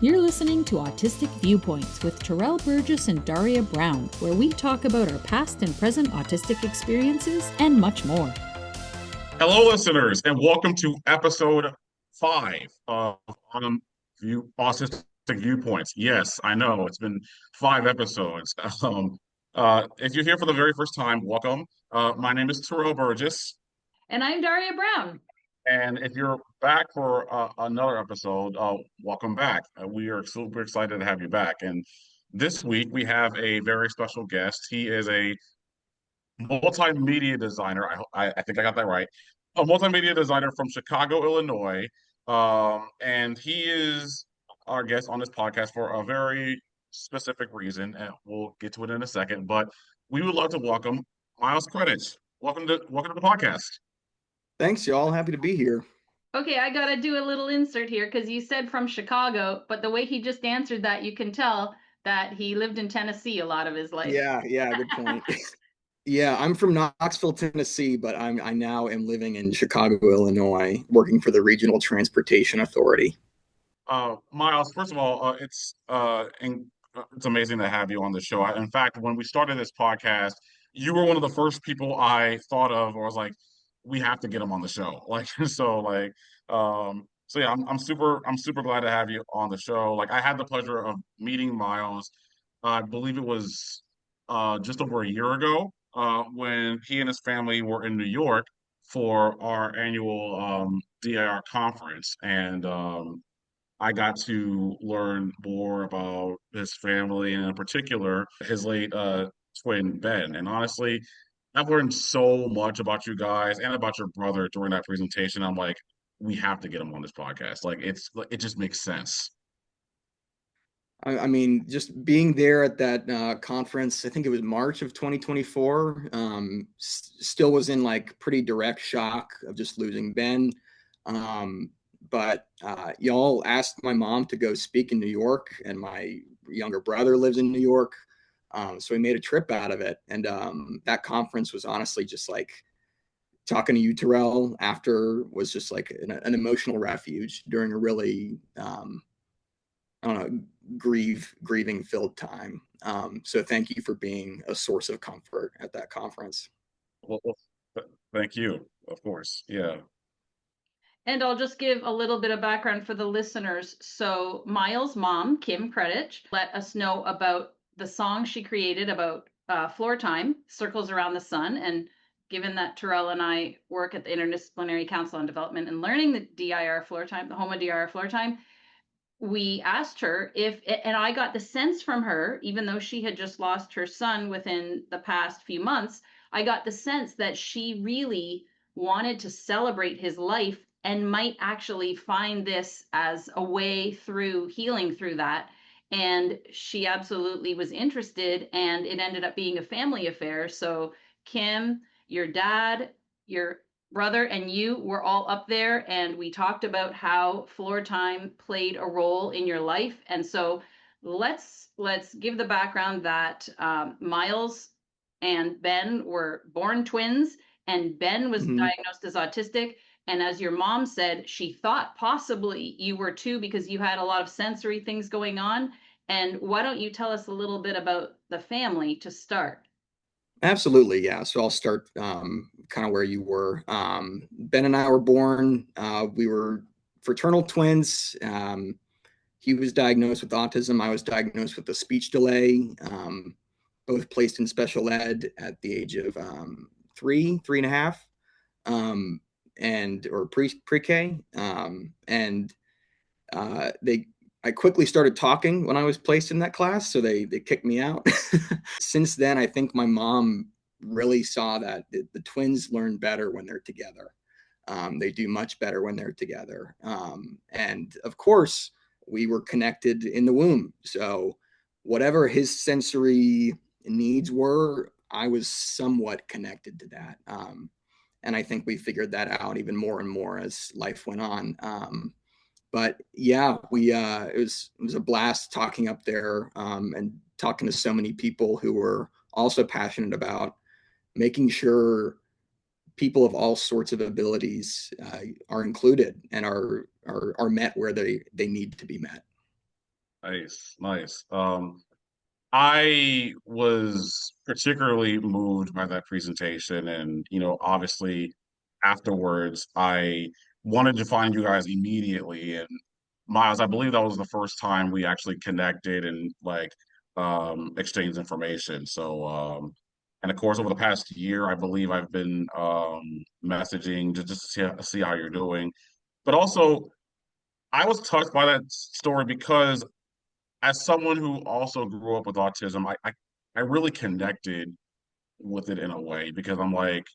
You're listening to Autistic Viewpoints with Turrell, Burgess, and Daria Brown, where we talk about our past and present autistic experiences and much more. Hello, listeners, and welcome to episode 5 of Autistic Viewpoints. Yes, I know it's been 5 episodes. If you're here for the very first time, welcome. My name is Turrell Burgess. And I'm Daria Brown. And if you're back for another episode, welcome back. We are super excited to have you back. And this week we have a very special guest. He is a multimedia designer. I think I got that right. A multimedia designer from Chicago, Illinois. And he is our guest on this podcast for a very specific reason, and we'll get to it in a second. But we would love to welcome Miles Kredich. Welcome to the podcast. Thanks, y'all. Happy to be here. Okay, I gotta do a little insert here because you said from Chicago, but the way he just answered that, you can tell that he lived in Tennessee a lot of his life. Yeah, good point. Yeah, I'm from Knoxville, Tennessee, but I now am living in Chicago, Illinois, working for the Regional Transportation Authority. Miles, first of all, it's amazing to have you on the show. In fact, when we started this podcast, you were one of the first people I thought of, or was like, we have to get him on the show. So yeah, I'm super glad to have you on the show. Like, I had the pleasure of meeting Miles. I believe it was just over a year ago, when he and his family were in New York for our annual DIR conference, and I got to learn more about his family, and in particular, his late twin Ben. And honestly, I've learned so much about you guys and about your brother during that presentation. I'm like, we have to get him on this podcast. Like, it just makes sense. I mean, just being there at that conference, I think it was March of 2024, still was in like pretty direct shock of just losing Ben. But y'all asked my mom to go speak in New York, and my younger brother lives in New York. So we made a trip out of it. And that conference was honestly just like talking to you, Turrell, after was just like an emotional refuge during a really, I don't know, grieving filled time. So thank you for being a source of comfort at that conference. Well, thank you, of course. Yeah. And I'll just give a little bit of background for the listeners. So Miles' mom, Kim Kredich, let us know about the song she created about floor time, Circles Around the Sun. And given that Turrell and I work at the Interdisciplinary Council on Development and Learning, the DIR floor time, the HOMA DIR floor time, we asked her if, and I got the sense from her, even though she had just lost her son within the past few months, I got the sense that she really wanted to celebrate his life and might actually find this as a way through healing through that. And she absolutely was interested, and it ended up being a family affair. So Kim, your dad, your brother, and you were all up there, and we talked about how floor time played a role in your life. And so let's give the background that Miles and Ben were born twins, and Ben was diagnosed as autistic. And as your mom said, she thought possibly you were too, because you had a lot of sensory things going on. And why don't you tell us a little bit about the family to start? Absolutely, yeah. So I'll start kind of where you were. Ben and I were born. We were fraternal twins. He was diagnosed with autism. I was diagnosed with a speech delay. Both placed in special ed at the age of 3.5, or pre-K. I quickly started talking when I was placed in that class, so they kicked me out. Since then, I think my mom really saw that the twins learn better when they're together. They do much better when they're together. And of course, we were connected in the womb. So whatever his sensory needs were, I was somewhat connected to that. And I think we figured that out even more and more as life went on. But yeah, it was a blast talking up there, and talking to so many people who were also passionate about making sure people of all sorts of abilities are included and are met where they need to be met. Nice, nice. I was particularly moved by that presentation, and obviously afterwards, I wanted to find you guys immediately. And Miles, I believe that was the first time we actually connected and like exchanged information. So, and of course, over the past year, I believe I've been messaging just to see how you're doing. But also, I was touched by that story because as someone who also grew up with autism, I really connected with it in a way because I'm like,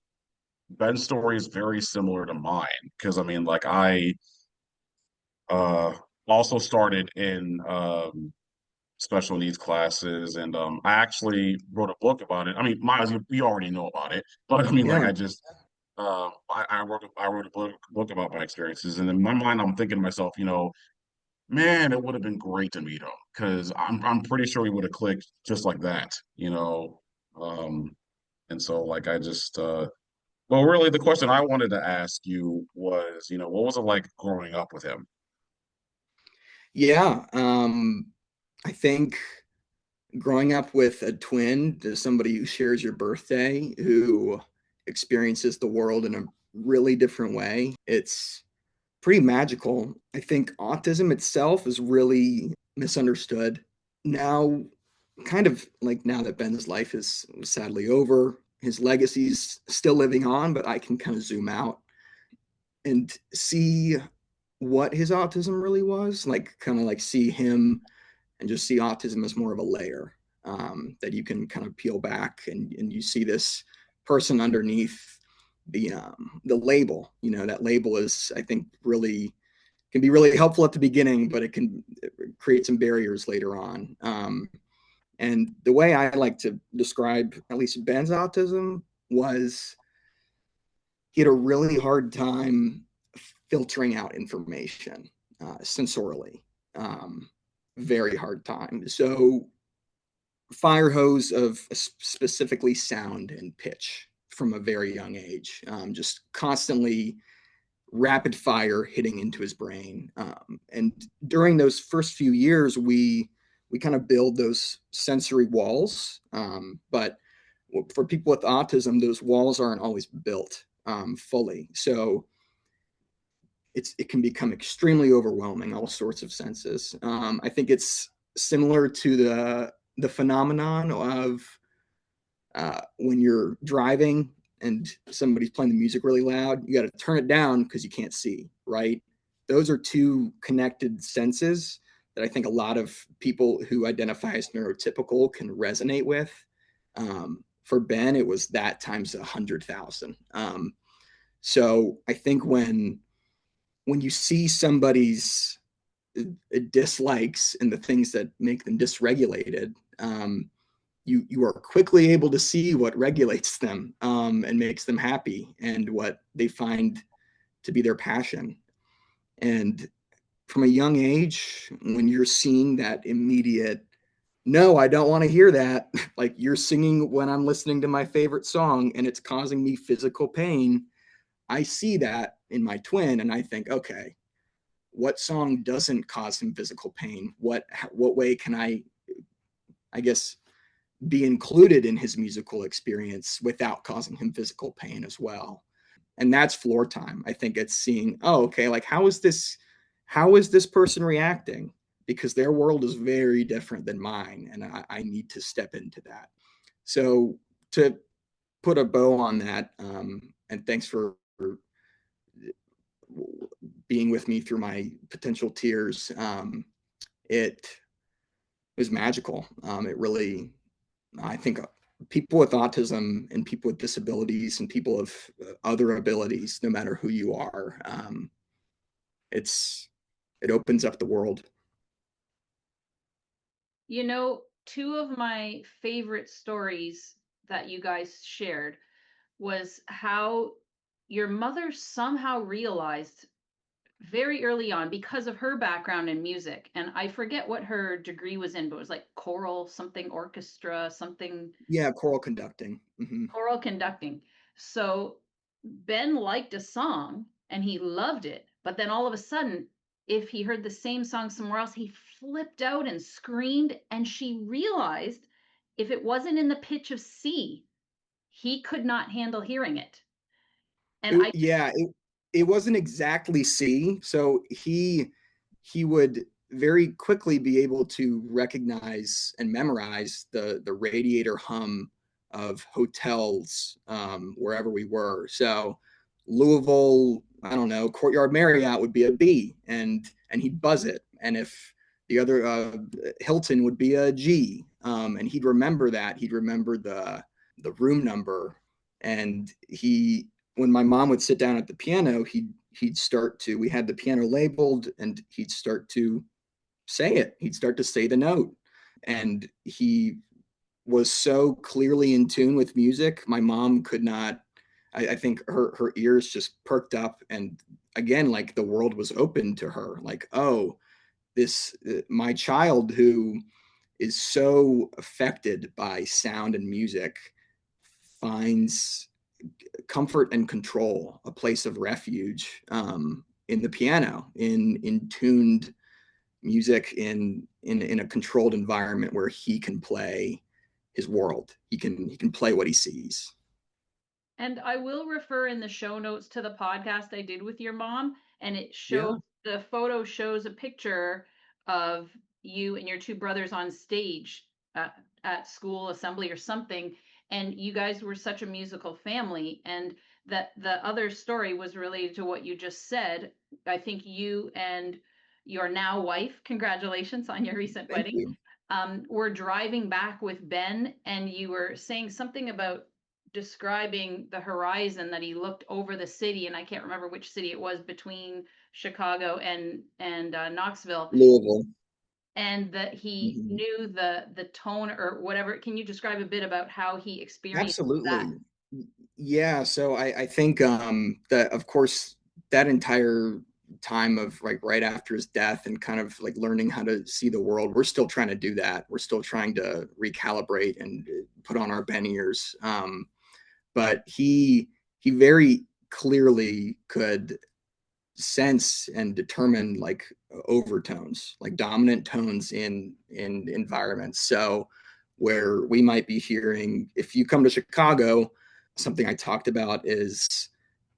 Ben's story is very similar to mine. Because I mean, like uh also started in special needs classes, and I actually wrote a book about it. I mean, Miles, you already know about it, but I mean, like Yeah. I just I wrote a book about my experiences, and in my mind, I'm thinking to myself, man, it would have been great to meet him because I'm pretty sure we would have clicked just like that. Um, and so like I just well, really, the question I wanted to ask you was, what was it like growing up with him? Yeah. I think growing up with a twin, somebody who shares your birthday, who experiences the world in a really different way, it's pretty magical. I think autism itself is really misunderstood. Now, kind of like now that Ben's life is sadly over, his legacy's still living on, but I can kind of zoom out and see what his autism really was, like kind of like see him and just see autism as more of a layer that you can kind of peel back, and you see this person underneath the label. That label is, I think, really can be really helpful at the beginning, but it can create some barriers later on. And the way I like to describe at least Ben's autism was he had a really hard time filtering out information sensorially. Um, Very hard time. So fire hose of specifically sound and pitch from a very young age, just constantly rapid fire hitting into his brain. And during those first few years, we kind of build those sensory walls. But for people with autism, those walls aren't always built fully. So it can become extremely overwhelming, all sorts of senses. I think it's similar to the phenomenon of when you're driving and somebody's playing the music really loud, you got to turn it down because you can't see, right? Those are two connected senses that I think a lot of people who identify as neurotypical can resonate with. For Ben, it was that times 100,000. So I think when you see somebody's dislikes and the things that make them dysregulated, you are quickly able to see what regulates them and makes them happy and what they find to be their passion. And from a young age, when you're seeing that immediate, no, I don't want to hear that. Like you're singing when I'm listening to my favorite song and it's causing me physical pain. I see that in my twin and I think, okay, what song doesn't cause him physical pain? What way can I guess be included in his musical experience without causing him physical pain as well? And that's floor time. I think it's seeing, oh, okay, like how is this person reacting? Because their world is very different than mine, and I need to step into that. So to put a bow on that, and thanks for being with me through my potential tears. It was magical. It really, I think, people with autism and people with disabilities and people of other abilities, no matter who you are, it opens up the world. Two of my favorite stories that you guys shared was how your mother somehow realized very early on, because of her background in music, and I forget what her degree was in, but it was like choral, something orchestra, something Yeah, choral conducting. choral conducting. So Ben liked a song and he loved it, but then all of a sudden if he heard the same song somewhere else, he flipped out and screamed. And she realized if it wasn't in the pitch of C, he could not handle hearing it. And I just, Yeah, it wasn't exactly C. So he would very quickly be able to recognize and memorize the radiator hum of hotels wherever we were. So Louisville, I don't know, Courtyard Marriott would be a B, and he'd buzz it. And if the other Hilton would be a G, and he'd remember that. He'd remember the room number, and he when my mom would sit down at the piano, he'd start to, we had the piano labeled, and he'd start to say it. He'd start to say the note. And he was so clearly in tune with music. My mom could not, I think her ears just perked up. And again, like the world was open to her. Like, oh, this, my child who is so affected by sound and music finds comfort and control, a place of refuge in the piano, in tuned music, in a controlled environment where he can play his world. He can play what he sees. and I will refer in the show notes to the podcast I did with your mom, and it shows, Yeah. the photo shows a picture of you and your two brothers on stage at school assembly or something, and you guys were such a musical family. And that the other story was related to what you just said. I think you and your now wife, congratulations on your recent Thank wedding, you. were driving back with Ben, and you were saying something about describing the horizon, that he looked over the city, and I can't remember which city it was between Chicago and Knoxville, Louisville. and that he Mhm. knew the tone or whatever. Can you describe a bit about how he experienced that? Absolutely. Yeah. So I think that, of course, that entire time of like right after his death and kind of like learning how to see the world, we're still trying to do that. We're still trying to recalibrate and put on our Ben ears. But he very clearly could sense and determine like overtones, like dominant tones in environments. So where we might be hearing, if you come to Chicago, something I talked about is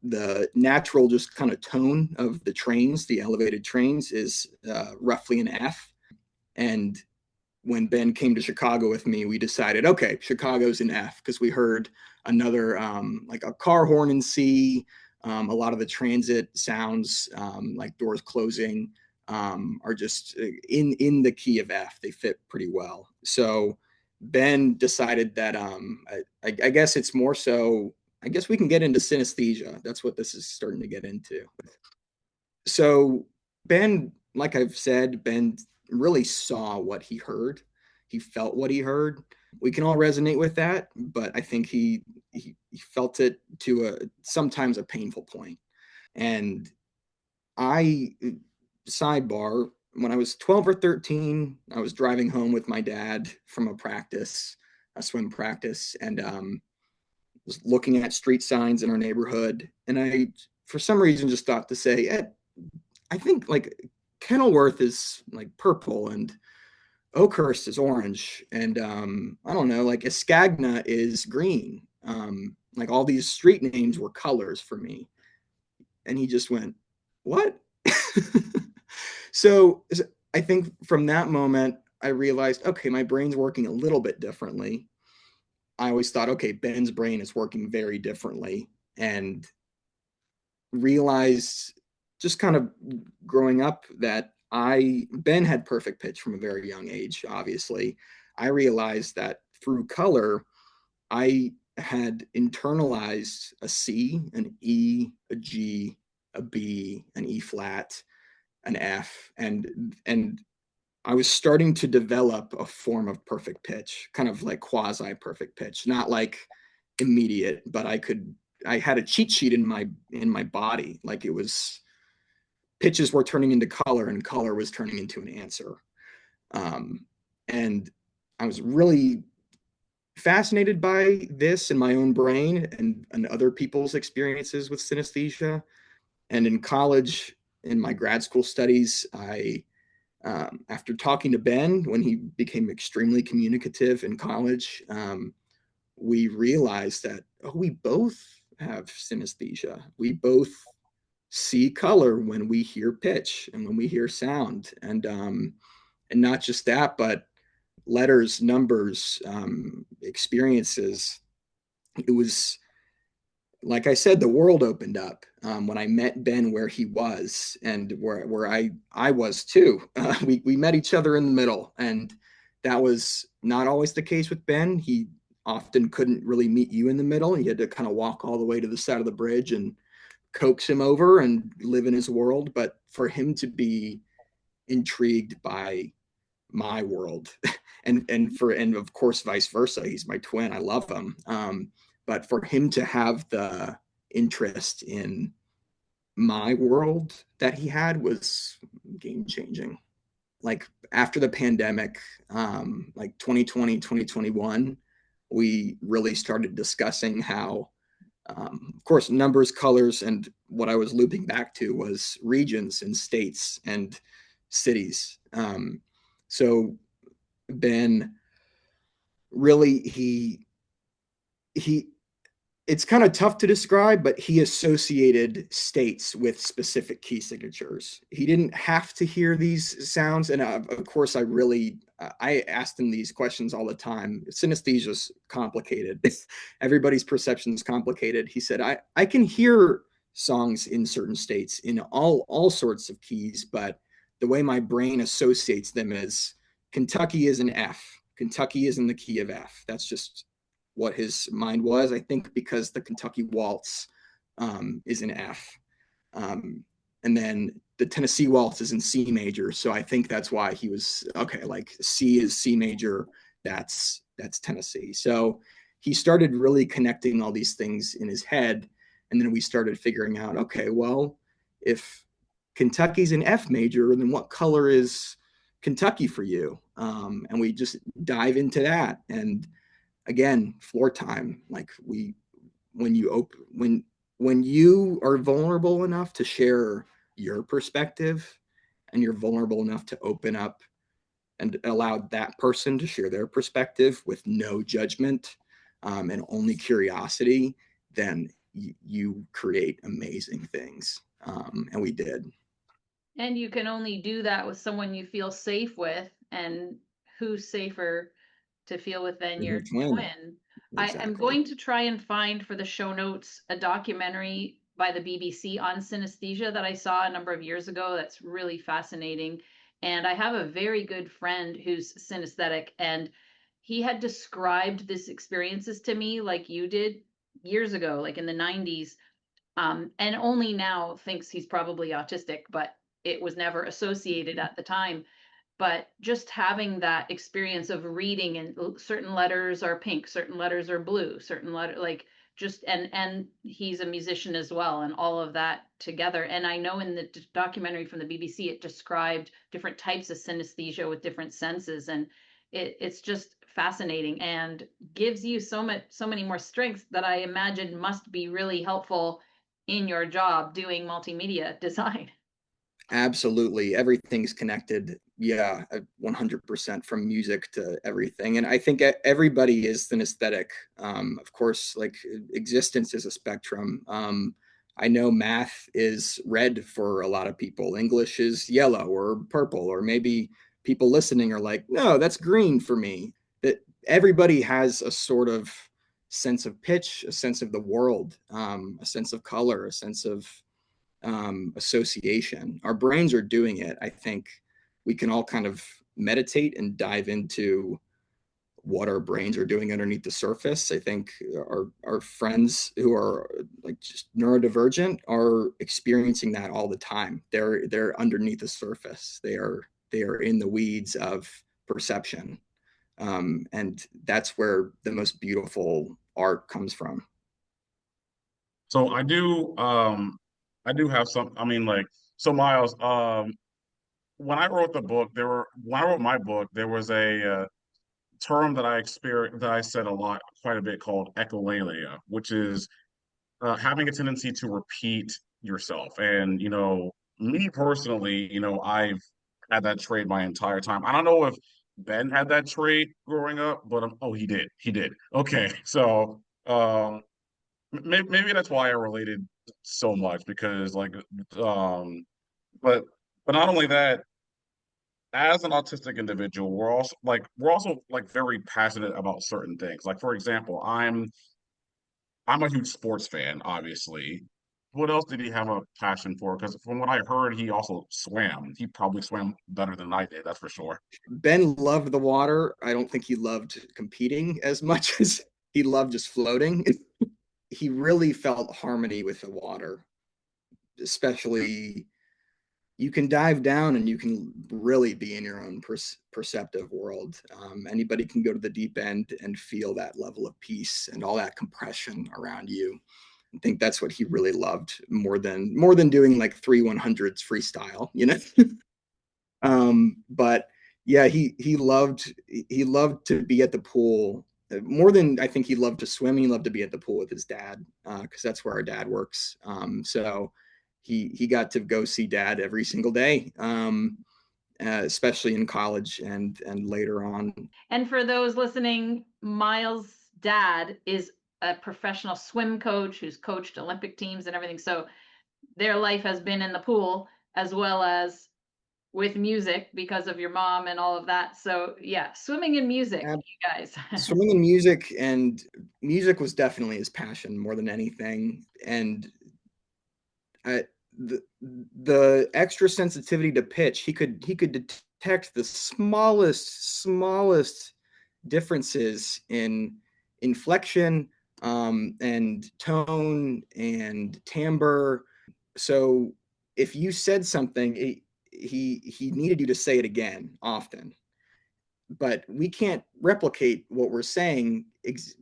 the natural just kind of tone of the trains, the elevated trains is roughly an F. And when Ben came to Chicago with me, we decided, okay, Chicago's an F, because we heard another like a car horn in C. A lot of the transit sounds, like doors closing, are just in the key of F. They fit pretty well. So Ben decided that I guess it's more so. I guess we can get into synesthesia. That's what this is starting to get into. So Ben, like I've said, Ben really saw what he heard. He felt what he heard. We can all resonate with that, but I think he felt it to a sometimes a painful point. And I sidebar, when I was 12 or 13, I was driving home with my dad from a practice, a swim practice, and was looking at street signs in our neighborhood. And I, for some reason, just thought to say, I think like Kenilworth is like purple and Oakhurst is orange, and I don't know, like Escagna is green. Like all these street names were colors for me, and he just went, "What?" So I think from that moment, I realized, okay, my brain's working a little bit differently. I always thought, okay, Ben's brain is working very differently, and realized just kind of growing up that Ben had perfect pitch from a very young age, obviously. I realized that through color, I had internalized a C, an E, a G, a B, an E flat, an F, and I was starting to develop a form of perfect pitch, kind of like quasi perfect pitch, not like immediate, but I had a cheat sheet in my body. Like it was, pitches were turning into color and color was turning into an answer. And I was really fascinated by this in my own brain and other people's experiences with synesthesia. And in college, in my grad school studies, after talking to Ben when he became extremely communicative in college, we realized that, oh, we both have synesthesia. We both see color when we hear pitch and when we hear sound, and not just that, but letters, numbers, experiences. It was, like I said, the world opened up when I met Ben where he was and where I was too. We met each other in the middle, and that was not always the case with Ben. He often couldn't really meet you in the middle. He had to kind of walk all the way to the side of the bridge and coax him over and live in his world. But for him to be intrigued by my world, and of course vice versa, he's my twin. I love him. But for him to have the interest in my world that he had was game changing. Like after the pandemic, like 2020, 2021, we really started discussing how, of course, numbers, colors, and what I was looping back to was regions and states and cities. So Ben really, he it's kind of tough to describe, but he associated states with specific key signatures. He didn't have to hear these sounds. And of course, I asked him these questions all the time. Synesthesia is complicated. Everybody's perception is complicated. He said, I can hear songs in certain states in all sorts of keys, but the way my brain associates them is Kentucky is an F. Kentucky is in the key of F. That's just what his mind was. I think because the Kentucky Waltz is in F. And then the Tennessee Waltz is in C major. So I think that's why he was, okay, like C is C major, that's Tennessee. So he started really connecting all these things in his head. And then we started figuring out, okay, well, if Kentucky's an F major, then what color is Kentucky for you? And we just dive into that. And again, floor time, like when you are vulnerable enough to share your perspective, and you're vulnerable enough to open up and allow that person to share their perspective with no judgment, and only curiosity, then you create amazing things. And we did. And you can only do that with someone you feel safe with, and who's safer to feel with than your twin. I am Exactly. going to try and find for the show notes a documentary by the BBC on synesthesia that I saw a number of years ago. That's really fascinating. And I have a very good friend who's synesthetic, and he had described this experiences to me like you did years ago, like in the 90s, and only now thinks he's probably autistic, but it was never associated at the time. But just having that experience of reading, and certain letters are pink, certain letters are blue, certain letter, like just, and he's a musician as well, and all of that together. And I know in the documentary from the BBC, it described different types of synesthesia with different senses, and it's just fascinating and gives you so many more strengths that I imagine must be really helpful in your job doing multimedia design. Absolutely. Everything's connected. Yeah, 100% from music to everything. And I think everybody is synesthetic. Of course, like existence is a spectrum. I know math is red for a lot of people. English is yellow or purple, or maybe people listening are like, no, that's green for me. That everybody has a sort of sense of pitch, a sense of the world, a sense of color, a sense of association. Our brains are doing it. I think we can all kind of meditate and dive into what our brains are doing underneath the surface. I think our friends who are like just neurodivergent are experiencing that all the time. They're underneath the surface. They are in the weeds of perception, and that's where the most beautiful art comes from. So I do have some, I mean, like, so Miles, when I wrote the book, when I wrote my book, there was a term that I experienced, that I said quite a bit, called echolalia, which is having a tendency to repeat yourself. And, me personally, I've had that trait my entire time. I don't know if Ben had that trait growing up, but oh, he did. He did. Okay, so maybe that's why I related so much because um, but not only that, as an autistic individual, we're also very passionate about certain things. Like for example, I'm a huge sports fan, obviously. What else did he have a passion for? Because from what I heard, he also swam. He probably swam better than I did, that's for sure. Ben loved the water. I don't think he loved competing as much as he loved just floating. He really felt harmony with the water, especially you can dive down and you can really be in your own perceptive world. Anybody can go to the deep end and feel that level of peace and all that compression around you. I think that's what he really loved more than doing like 3 100s freestyle, but yeah, he loved to be at the pool more than I think he loved to swim. He loved to be at the pool with his dad because that's where our dad works. So he got to go see dad every single day, especially in college and later on. And for those listening, Miles' dad is a professional swim coach who's coached Olympic teams and everything. So their life has been in the pool as well as with music because of your mom and all of that. So yeah, swimming and music, you guys. Swimming and music was definitely his passion more than anything. And the extra sensitivity to pitch, he could detect the smallest differences in inflection, and tone and timbre. So if you said something, he needed you to say it again often. But we can't replicate what we're saying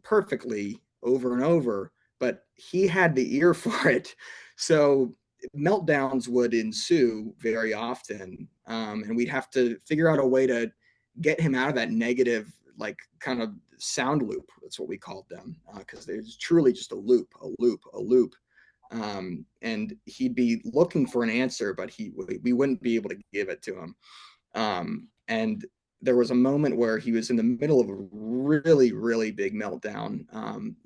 perfectly over and over. But he had the ear for it, so meltdowns would ensue very often, and we'd have to figure out a way to get him out of that negative, like kind of sound loop. That's what we called them, because there's truly just a loop, and he'd be looking for an answer, but we wouldn't be able to give it to him. And there was a moment where he was in the middle of a really, really big meltdown,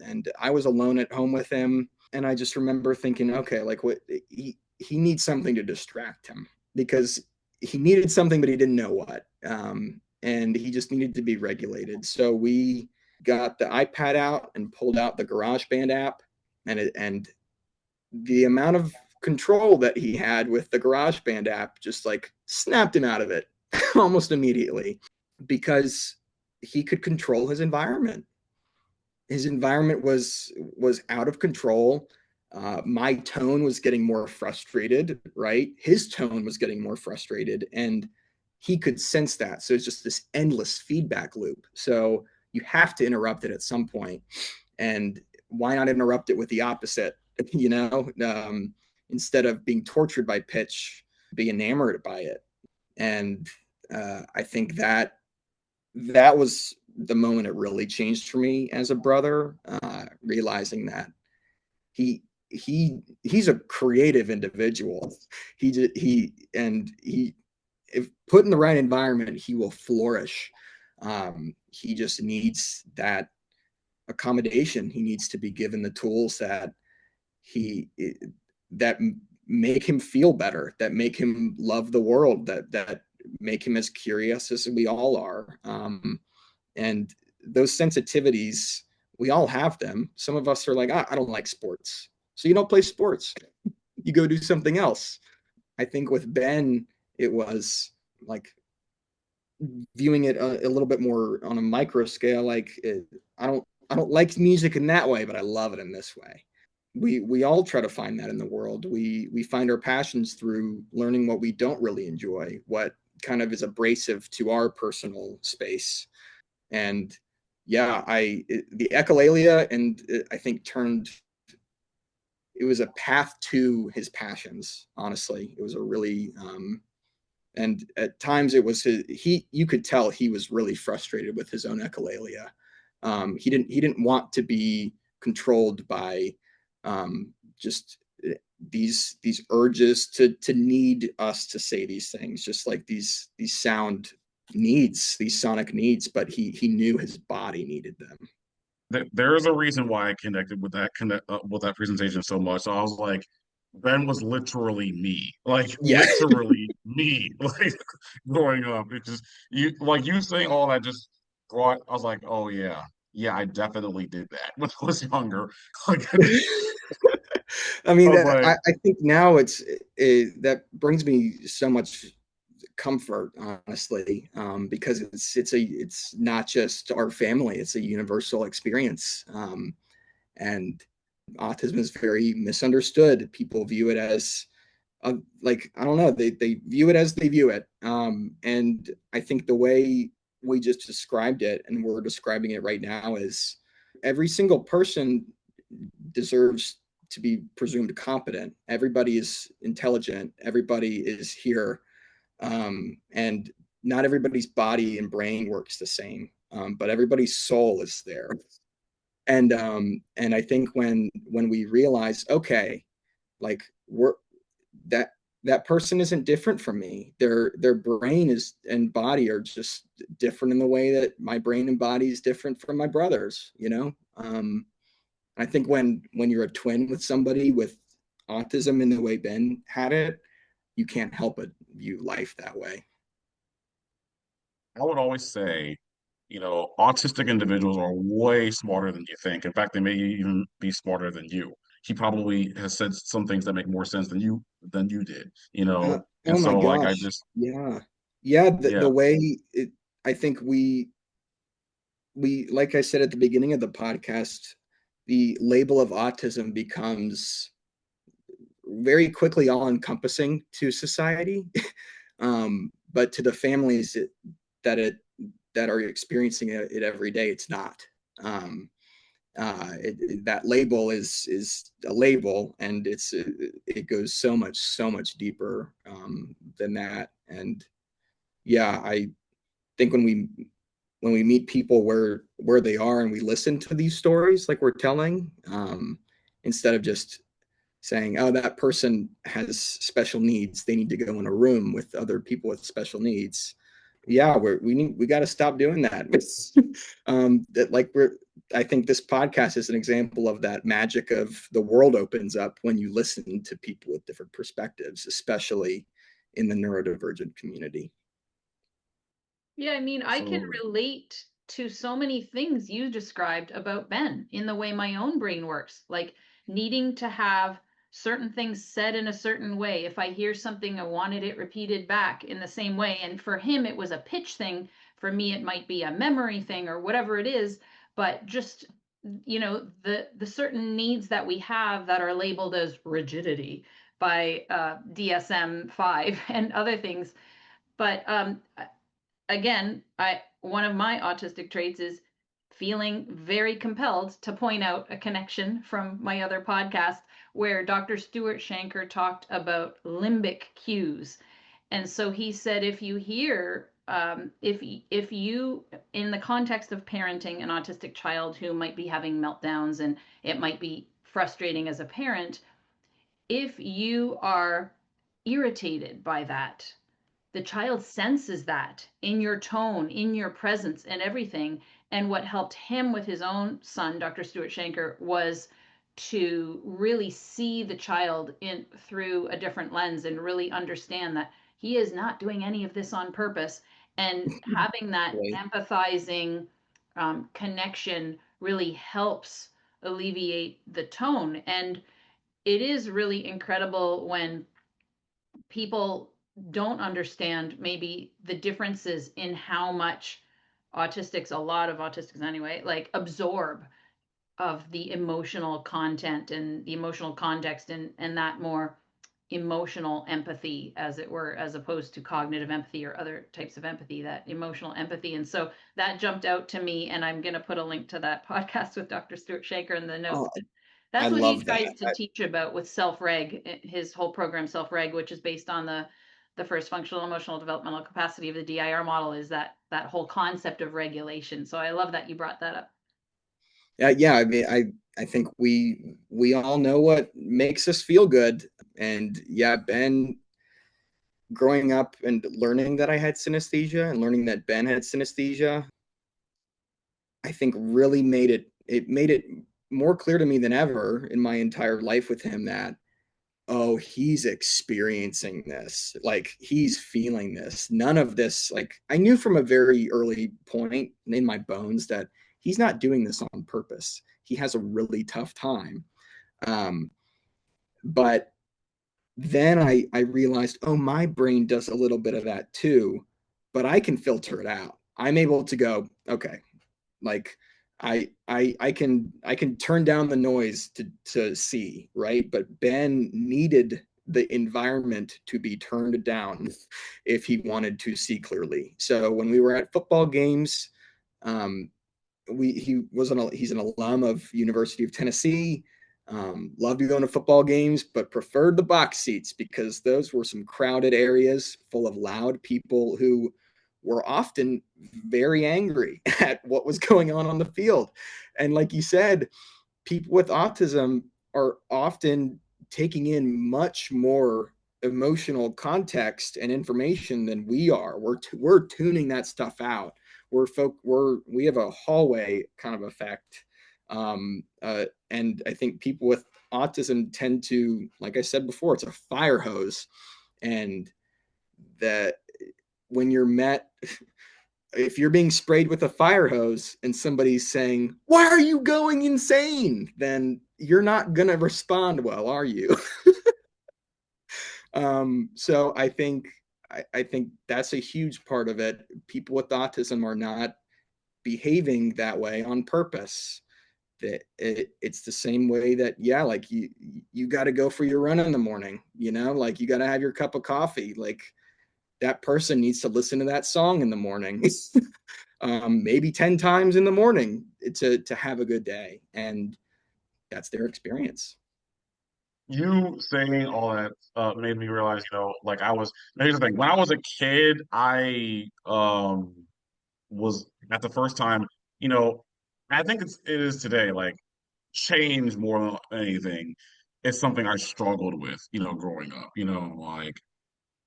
and I was alone at home with him. And I just remember thinking, okay, like what he needs something to distract him because he needed something, but he didn't know what. And he just needed to be regulated. So we got the iPad out and pulled out the GarageBand app, and the amount of control that he had with the GarageBand app just like snapped him out of it almost immediately because he could control his environment. His environment was out of control. My tone was getting more frustrated, right? His tone was getting more frustrated, and he could sense that. So it's just this endless feedback loop. So you have to interrupt it at some point. And why not interrupt it with the opposite? Instead of being tortured by pitch, be enamored by it. And I think that was the moment it really changed for me as a brother, realizing that he's a creative individual. If put in the right environment, he will flourish. He just needs that accommodation. He needs to be given the tools that make him feel better, that make him love the world, that make him as curious as we all are. And those sensitivities, we all have them. Some of us are like, I don't like sports. So you don't play sports. You go do something else. I think with Ben, it was like viewing it a little bit more on a micro scale. Like I don't like music in that way, but I love it in this way. We all try to find that in the world. We find our passions through learning what we don't really enjoy, what kind of is abrasive to our personal space. And yeah, the echolalia, and I think it was a path to his passions. Honestly, it was a really and at times it was you could tell he was really frustrated with his own echolalia. He didn't want to be controlled by just these urges to need us to say these things, just like these sound needs, these sonic needs, but he knew his body needed them. There is a reason why I connected with that presentation so much. So I was like, Ben was literally me, like Yeah. literally me, like growing up. It just you saying all that just brought. I was like, oh yeah, yeah, I definitely did that when I was younger. Like I I mean, was like, I think now that brings me so much comfort, honestly, because it's not just our family; it's a universal experience, and autism is very misunderstood. People view it as like, I don't know, they view it as they view it, and I think the way we just described it, and we're describing it right now, is every single person deserves to be presumed competent. Everybody is intelligent. Everybody is here, and not everybody's body and brain works the same, but everybody's soul is there. And I think when we realize, okay, like we're that that person isn't different from me. Their brain is and body are just different in the way that my brain and body is different from my brother's. I think when you're a twin with somebody with autism in the way Ben had it, you can't help but view life that way. I would always say, autistic individuals are way smarter than you think. In fact, they may even be smarter than you. He probably has said some things that make more sense than you did, And Oh my so like I gosh. just Yeah. Yeah. The yeah. way I think like I said at the beginning of the podcast, the label of autism becomes very quickly all encompassing to society. But to the families that it that are experiencing it every day, it's not. Um, that label is a label, and it goes so much deeper, than that. And yeah, I think when we meet people where they are, and we listen to these stories like we're telling, instead of just saying, oh, that person has special needs, they need to go in a room with other people with special needs. Yeah, we got to stop doing that. That like I think this podcast is an example of that magic of the world opens up when you listen to people with different perspectives, especially in the neurodivergent community. Yeah, I mean, I can Absolutely. relate to so many things you described about Ben in the way my own brain works, like needing to have certain things said in a certain way. If I hear something, I wanted it repeated back in the same way. And for him, it was a pitch thing. For me, it might be a memory thing or whatever it is. But just, the certain needs that we have that are labeled as rigidity by DSM-5 and other things. But again, I one of my autistic traits is feeling very compelled to point out a connection from my other podcast where Dr. Stuart Shanker talked about limbic cues. And so he said, if you hear, if you, in the context of parenting an autistic child who might be having meltdowns and it might be frustrating as a parent, if you are irritated by that, the child senses that in your tone, in your presence, and everything. And what helped him with his own son, Dr. Stuart Shanker, was to really see the child in through a different lens and really understand that he is not doing any of this on purpose. And having that Right. empathizing connection really helps alleviate the tone. And it is really incredible when people don't understand maybe the differences in how much autistics, a lot of autistics anyway, like absorb of the emotional content and the emotional context, and that more emotional empathy, as it were, as opposed to cognitive empathy or other types of empathy, that emotional empathy. And so that jumped out to me, and I'm going to put a link to that podcast with Dr. Stuart Shaker in the Oh, notes. I That's what he love tries that. to teach about with self-reg, his whole program self-reg, which is based on the first functional emotional developmental capacity of the DIR model, is that whole concept of regulation. So I love that you brought that up. Yeah, I mean, I think we all know what makes us feel good. And yeah, Ben, growing up and learning that I had synesthesia and learning that Ben had synesthesia, I think really made it more clear to me than ever in my entire life with him that, oh, he's experiencing this, like he's feeling this. None of this, like I knew from a very early point in my bones that he's not doing this on purpose. He has a really tough time. um, but then I realized, oh, my brain does a little bit of that too, but I can filter it out. I'm able to go, okay, like I can turn down the noise to see, right? But Ben needed the environment to be turned down if he wanted to see clearly. So when we were at football games, um, he's an alum of University of Tennessee. Loved going to football games, but preferred the box seats because those were some crowded areas full of loud people who were often very angry at what was going on the field. And like you said, people with autism are often taking in much more emotional context and information than we are. We're tuning that stuff out. We have a hallway kind of effect, and I think people with autism tend to, like I said before, it's a fire hose, and that when you're met, if you're being sprayed with a fire hose and somebody's saying, "Why are you going insane?" then you're not gonna respond well, are you? So I think that's a huge part of it. People with autism are not behaving that way on purpose. That it's the same way that, yeah, like you got to go for your run in the morning, like you got to have your cup of coffee. Like that person needs to listen to that song in the morning, maybe 10 times in the morning to have a good day, and that's their experience. You saying all that made me realize, like I was. Here's the thing: when I was a kid, I was at the first time, you know, I think it is today. Like change more than anything, it's something I struggled with, growing up. Like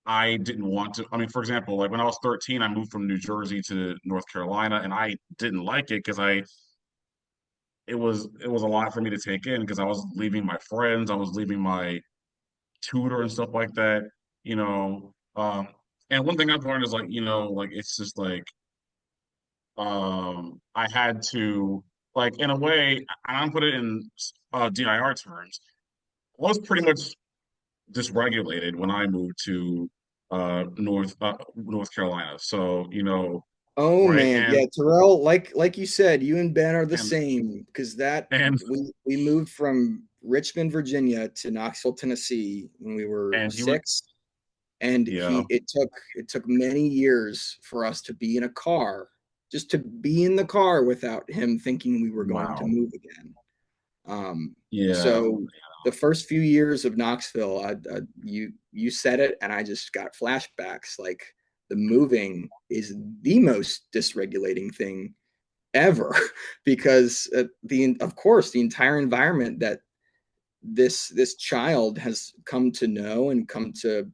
I didn't want to. I mean, for example, like when I was 13, I moved from New Jersey to North Carolina, and I didn't like it because it was a lot for me to take in because I was leaving my friends, I was leaving my tutor and stuff like that, you know. And one thing I've learned is like, like it's just like I had to like in a way, and I'm put it in DIR terms, I was pretty much dysregulated when I moved to North Carolina. So, Oh right? man, yeah, Turrell, like you said, you and Ben are the And same because that and we moved from Richmond, Virginia to Knoxville, Tennessee when we were and he was 6, and yeah, it took many years for us to be in a car, just to be in the car without him thinking we were going to wow. move again. Um, Yeah. so the first few years of Knoxville, you said it, and I just got flashbacks. Like the moving is the most dysregulating thing ever, because the of course the entire environment that this child has come to know and come to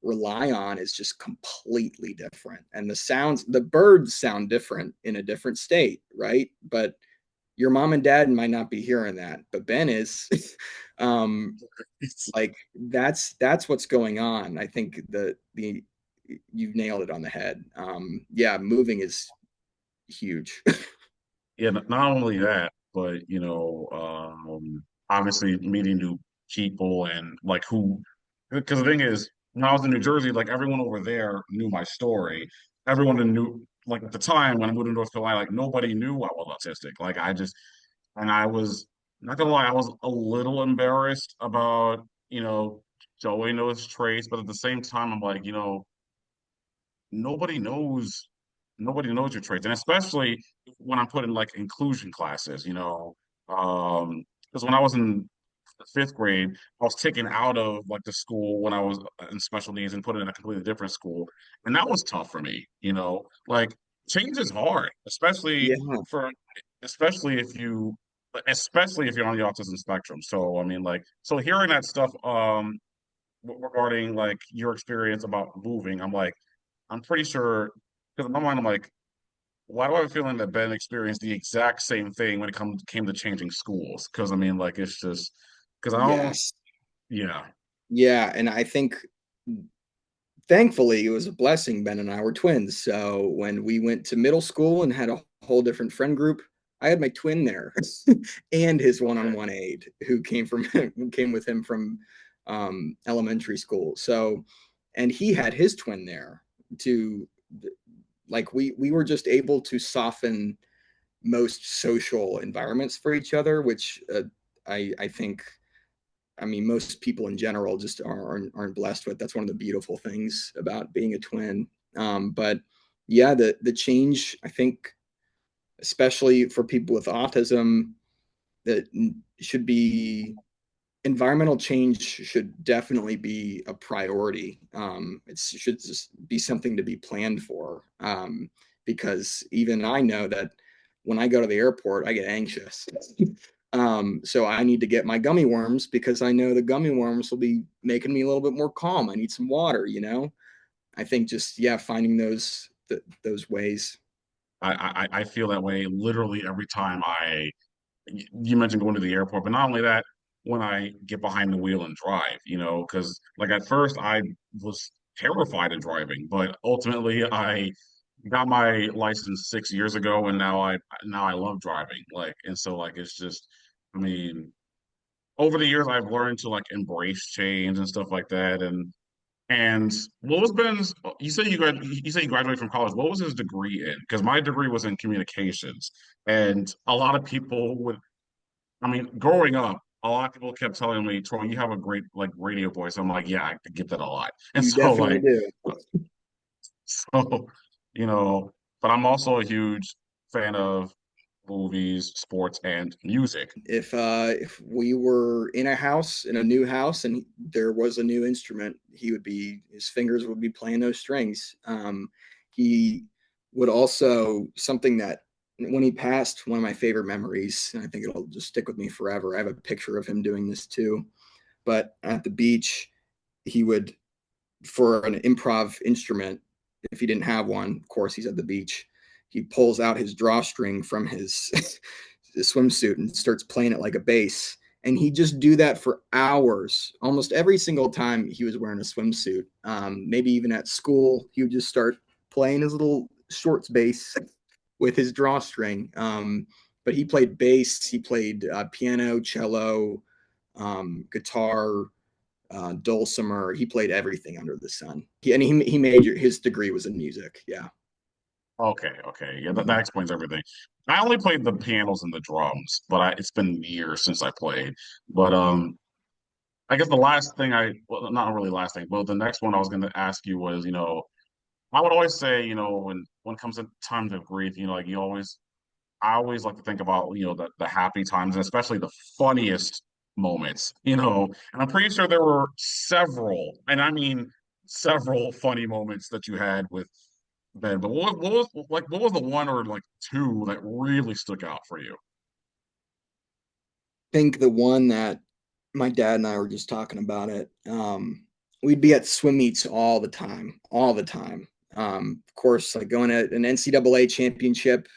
rely on is just completely different, and the birds sound different in a different state, right? But your mom and dad might not be hearing that, but Ben is. um, It's, like that's what's going on. I think the you've nailed it on the head. Yeah, moving is huge. yeah, not only that, but obviously meeting new people and like who, because the thing is, when I was in New Jersey, like everyone over there knew my story. Everyone knew, like at the time when I moved to North Carolina, like nobody knew I was autistic. Like and I was not gonna lie, I was a little embarrassed about, showing those traits, but at the same time, I'm like, nobody knows nobody knows your traits, and especially when I'm put in like inclusion classes, because when I was in fifth grade, I was taken out of like the school when I was in special needs and put in a completely different school, and that was tough for me. Like change is hard, Yeah. especially if you especially if you're on the autism spectrum. So I mean, like, so hearing that stuff regarding like your experience about moving, I'm like, I'm pretty sure because in my mind, I'm like, why do I have a feeling that Ben experienced the exact same thing when it came to changing schools? Because I mean, like, it's just because I don't, Yes. yeah, Yeah. And I think thankfully it was a blessing. Ben and I were twins. So when we went to middle school and had a whole different friend group, I had my twin there and his okay, one-on-one aide who came with him from elementary school. So, and he had his twin there to like we were just able to soften most social environments for each other, which I think I mean most people in general just aren't blessed with. That's one of the beautiful things about being a twin. But yeah, the change I think, especially for people with autism, that should be environmental change should definitely be a priority. It should just be something to be planned for, because even I know that when I go to the airport, I get anxious. So I need to get my gummy worms because I know the gummy worms will be making me a little bit more calm. I need some water, you know. I think just yeah, finding those ways. I feel that way literally every time you mentioned going to the airport, but not only that, when I get behind the wheel and drive, because like at first I was terrified of driving, but ultimately I got my license 6 years ago, and now I love driving. Like, and so like it's just, I mean, over the years I've learned to like embrace change and stuff like that, and what was Ben's? You said you graduated from college. What was his degree in? Because my degree was in communications, and a lot of people would I mean, growing up, a lot of people kept telling me, Troy, you have a great like radio voice. I'm like, yeah, I get that a lot. And You so definitely like do. so, you know, but I'm also a huge fan of movies, sports, and music. If we were in a house in a new house and there was a new instrument, his fingers would be playing those strings. He would also something that when he passed, one of my favorite memories, and I think it'll just stick with me forever. I have a picture of him doing this too. But at the beach, he would for an improv instrument. If he didn't have one, of course, he's at the beach. He pulls out his drawstring from his, his swimsuit and starts playing it like a bass. And he'd just do that for hours, almost every single time he was wearing a swimsuit. Maybe even at school, he would just start playing his little shorts bass with his drawstring. But he played bass, he played piano, cello, guitar, dulcimer. He played everything under the sun. He majored. His degree was in music. Yeah. Okay, okay. Yeah, that explains everything. I only played the pianos and the drums, but it's been years since I played. But I guess the last thing well, not really last thing, but the next one I was going to ask you was, I would always say, when it comes to times of grief, like I always like to think about, the happy times and especially the funniest moments, and I'm pretty sure there were several, and I mean several funny moments that you had with Ben. But what was the one or like two that really stuck out for you? I think the one that my dad and I were just talking about it. We'd be at swim meets all the time, all the time. Of course, like going to an NCAA championship.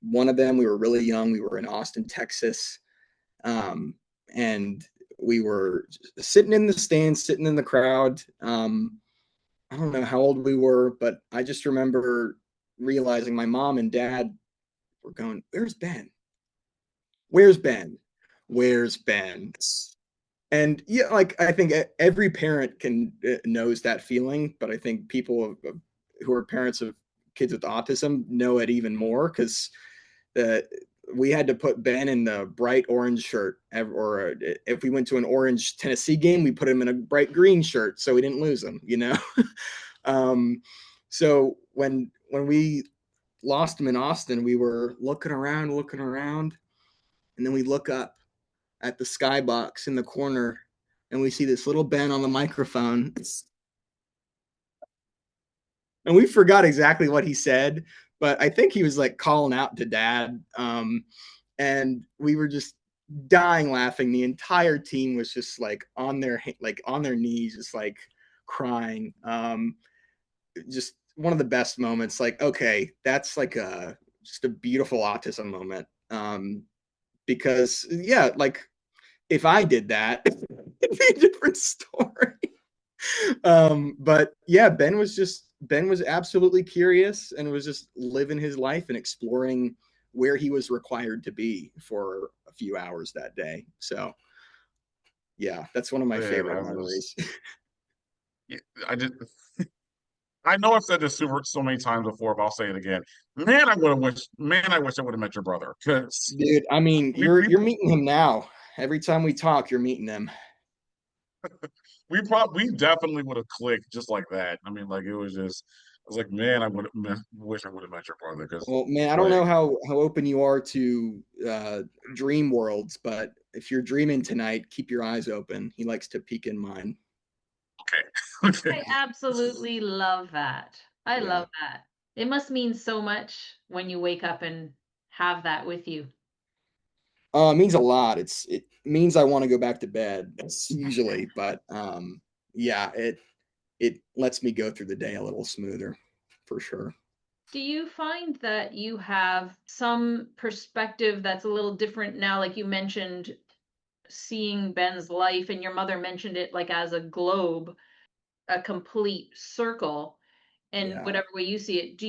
One of them, we were really young. We were in Austin, Texas, and we were sitting in the stands, sitting in the crowd. I don't know how old we were, but I just remember realizing my mom and dad were going, "Where's Ben? Where's Ben? Where's Ben?" And yeah, like I think every parent can knows that feeling, but I think people who are parents of kids with autism know it even more because uh, we had to put Ben in the bright orange shirt, or if we went to an orange Tennessee game, we put him in a bright green shirt so we didn't lose him, you know. um, so when we lost him in Austin, we were looking around, and then we look up at the skybox in the corner, and we see this little Ben on the microphone, and we forgot exactly what he said, but I think he was like calling out to dad. and we were just dying laughing. The entire team was just like on their knees, just like crying. Just one of the best moments. Like, okay, that's like just a beautiful autism moment. Because yeah, like if I did that, it'd be a different story. But yeah, Ben was absolutely curious and was just living his life and exploring where he was required to be for a few hours that day. So yeah, that's one of my Man, favorite memories. yeah, I just, I know I've said this so many times before, but I'll say it again. Man, I wish I would have met your brother because Dude, I mean, we, you're meeting him now. Every time we talk, you're meeting him. we definitely would have clicked just like that. I mean, like it was just, I was like, man, wish I would have met your brother because, Well, man, I don't like, know how open you are to dream worlds, but if you're dreaming tonight, keep your eyes open. He likes to peek in mine. okay, okay, I absolutely love that. I Yeah. love that. It must mean so much when you wake up and have that with you. It means a lot. It means I want to go back to bed usually, but yeah, it lets me go through the day a little smoother, for sure. Do you find that you have some perspective that's a little different now? Like you mentioned, seeing Ben's life, and your mother mentioned it like as a globe, a complete circle, in Yeah. whatever way you see it. Do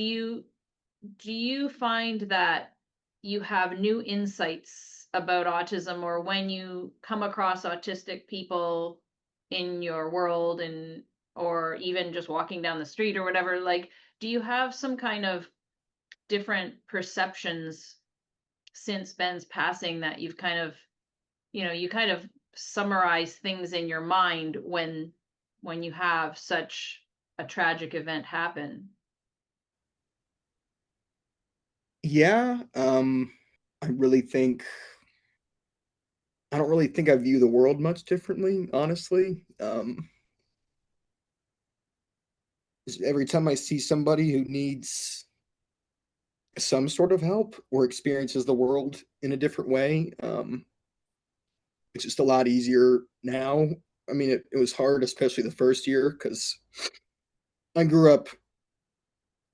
you find that you have new insights about autism, or when you come across autistic people in your world, and or even just walking down the street or whatever, like, do you have some kind of different perceptions since Ben's passing, that you've kind of, you kind of summarize things in your mind when you have such a tragic event happen? Yeah. I really think I don't really think I view the world much differently, honestly. Every time I see somebody who needs some sort of help or experiences the world in a different way, it's just a lot easier now. I mean, it was hard, especially the first year, because I grew up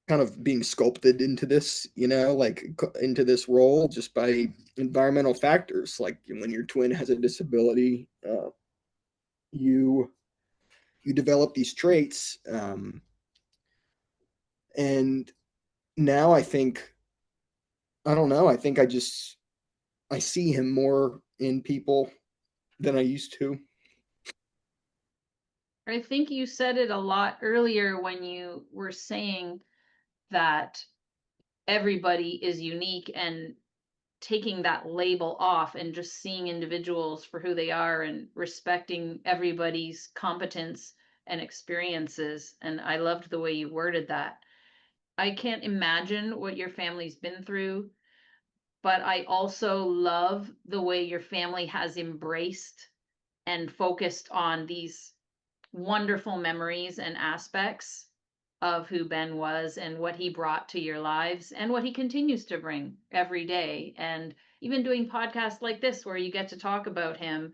kind of being sculpted into this, like into this role just by environmental factors. Like when your twin has a disability, you you develop these traits, and now I don't know. I think I see him more in people than I used to. I think you said it a lot earlier when you were saying that everybody is unique, and taking that label off and just seeing individuals for who they are and respecting everybody's competence and experiences. And I loved the way you worded that. I can't imagine what your family's been through, but I also love the way your family has embraced and focused on these wonderful memories and aspects of who Ben was and what he brought to your lives and what he continues to bring every day. And even doing podcasts like this where you get to talk about him,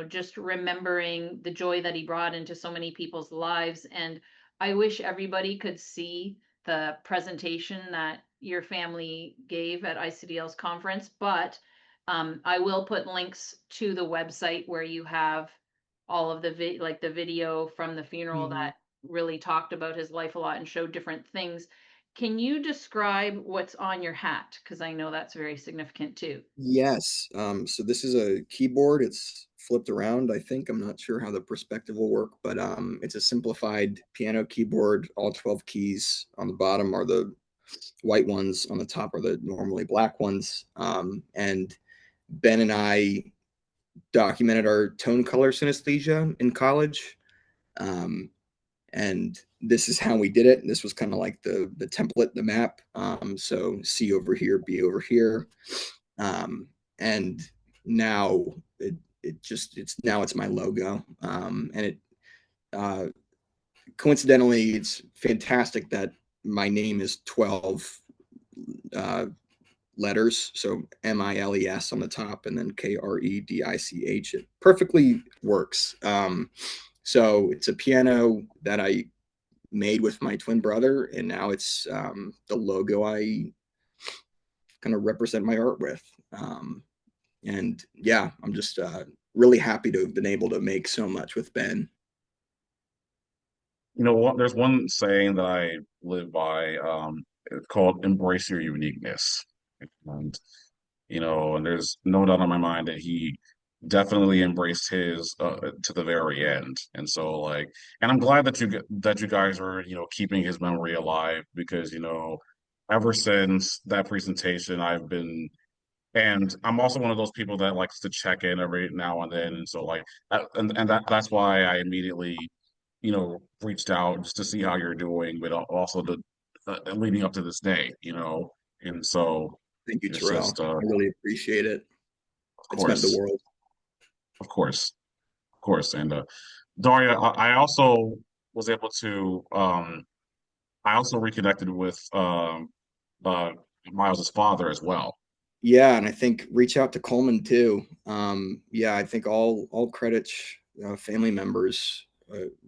just remembering the joy that he brought into so many people's lives. And I wish everybody could see the presentation that your family gave at ICDL's conference, but I will put links to the website where you have all of the video from the funeral Mm-hmm. that really talked about his life a lot and showed different things. Can you describe what's on your hat? Because I know that's very significant too. Yes. So this is a keyboard. It's flipped around, I think. I'm not sure how the perspective will work, but it's a simplified piano keyboard. All 12 keys on the bottom are the white ones, on the top are the normally black ones. And Ben and I documented our tone color synesthesia in college. Um, and this is how we did it. This was kind of like the template, the map. So C over here, B over here. And now it's my logo. And it uh, coincidentally, it's fantastic that my name is 12 letters. So Miles on the top and then Kredich. It perfectly works. So it's a piano that I made with my twin brother, and now it's the logo I kind of represent my art with. And yeah, I'm just really happy to have been able to make so much with Ben. You know what? There's one saying that I live by. It's called "Embrace your uniqueness," and and there's no doubt in my mind that he definitely embraced his to the very end. And so, and I'm glad that you guys are keeping his memory alive because ever since that presentation, I've been. And I'm also one of those people that likes to check in every now and then. And so that's why I immediately, reached out just to see how you're doing, but also leading up to this day, And so Thank you, it's Turrell. just, I really appreciate it. of It's meant the course, world. of course, of course. And Daria, I also was able to, I also reconnected with uh, Miles's father as well. Yeah, and I think reach out to Coleman too. Yeah, I think all Kredich family members,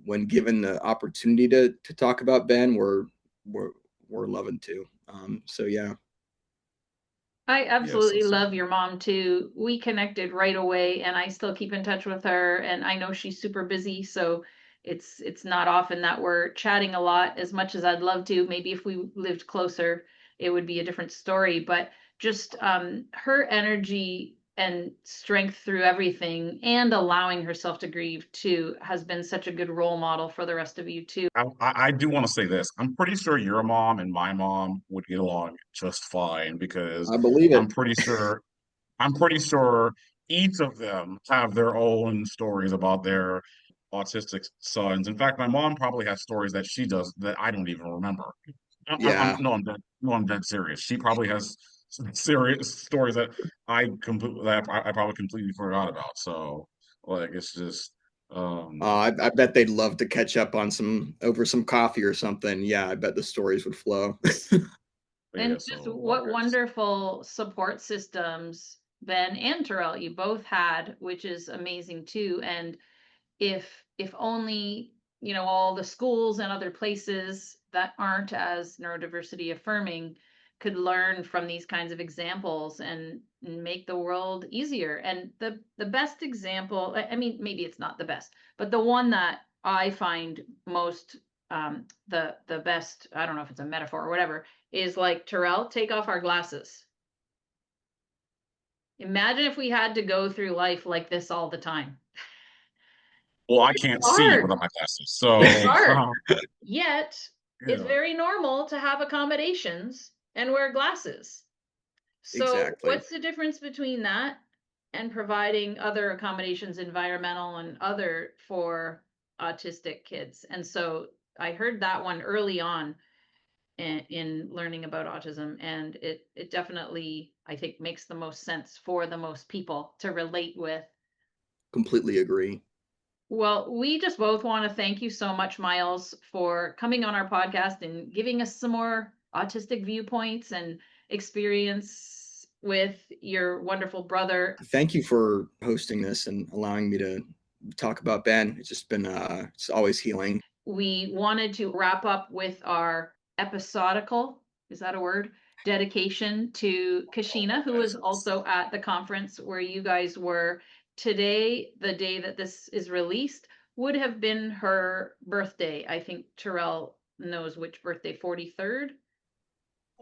when given the opportunity to talk about Ben, were loving to. So yeah, I Yes, absolutely so love your mom too. We connected right away and I still keep in touch with her, and I know she's super busy, so it's not often that we're chatting a lot as much as I'd love to. Maybe if we lived closer, it would be a different story, but just her energy and strength through everything and allowing herself to grieve too has been such a good role model for the rest of you too. I do want to say this. I'm pretty sure your mom and my mom would get along just fine because I believe I'm it. pretty sure I'm pretty sure each of them have their own stories about their autistic sons. In fact, my mom probably has stories that she does that I don't even remember. Yeah, I'm dead serious. She probably has some serious stories that I probably completely forgot about. So, it's just, I bet they'd love to catch up on some coffee or something. Yeah, I bet the stories would flow. yeah. And just So, what wonderful support systems Ben and Turrell you both had, which is amazing too. And if only, all the schools and other places that aren't as neurodiversity affirming could learn from these kinds of examples and make the world easier. And the best example, I mean, maybe it's not the best, but the one that I find most the best, I don't know if it's a metaphor or whatever, is like Turrell, take off our glasses. Imagine if we had to go through life like this all the time. well, I It's can't see hard. without my glasses. It's So, hard. Yet, it's yeah. very normal to have accommodations and wear glasses. So, Exactly. what's the difference between that and providing other accommodations, environmental and other, for autistic kids? And so, I heard that one early on in learning about autism, and it definitely, I think, makes the most sense for the most people to relate with. Completely agree. Well, we just both want to thank you so much, Miles, for coming on our podcast and giving us some more autistic viewpoints and experience with your wonderful brother. Thank you for hosting this and allowing me to talk about Ben. It's just been it's always healing. We wanted to wrap up with our episodical, is that a word? Dedication to Kasheena, who was also at the conference where you guys were. Today, the day that this is released, would have been her birthday. I think Turrell knows which birthday, 43rd?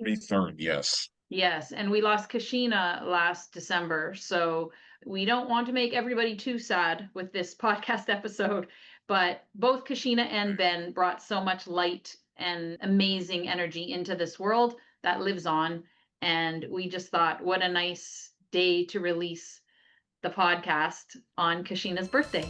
23rd, yes. Yes, and we lost Kasheena last December, so we don't want to make everybody too sad with this podcast episode, but both Kasheena and Ben brought so much light and amazing energy into this world that lives on, and we just thought, what a nice day to release the podcast on Kasheena's birthday.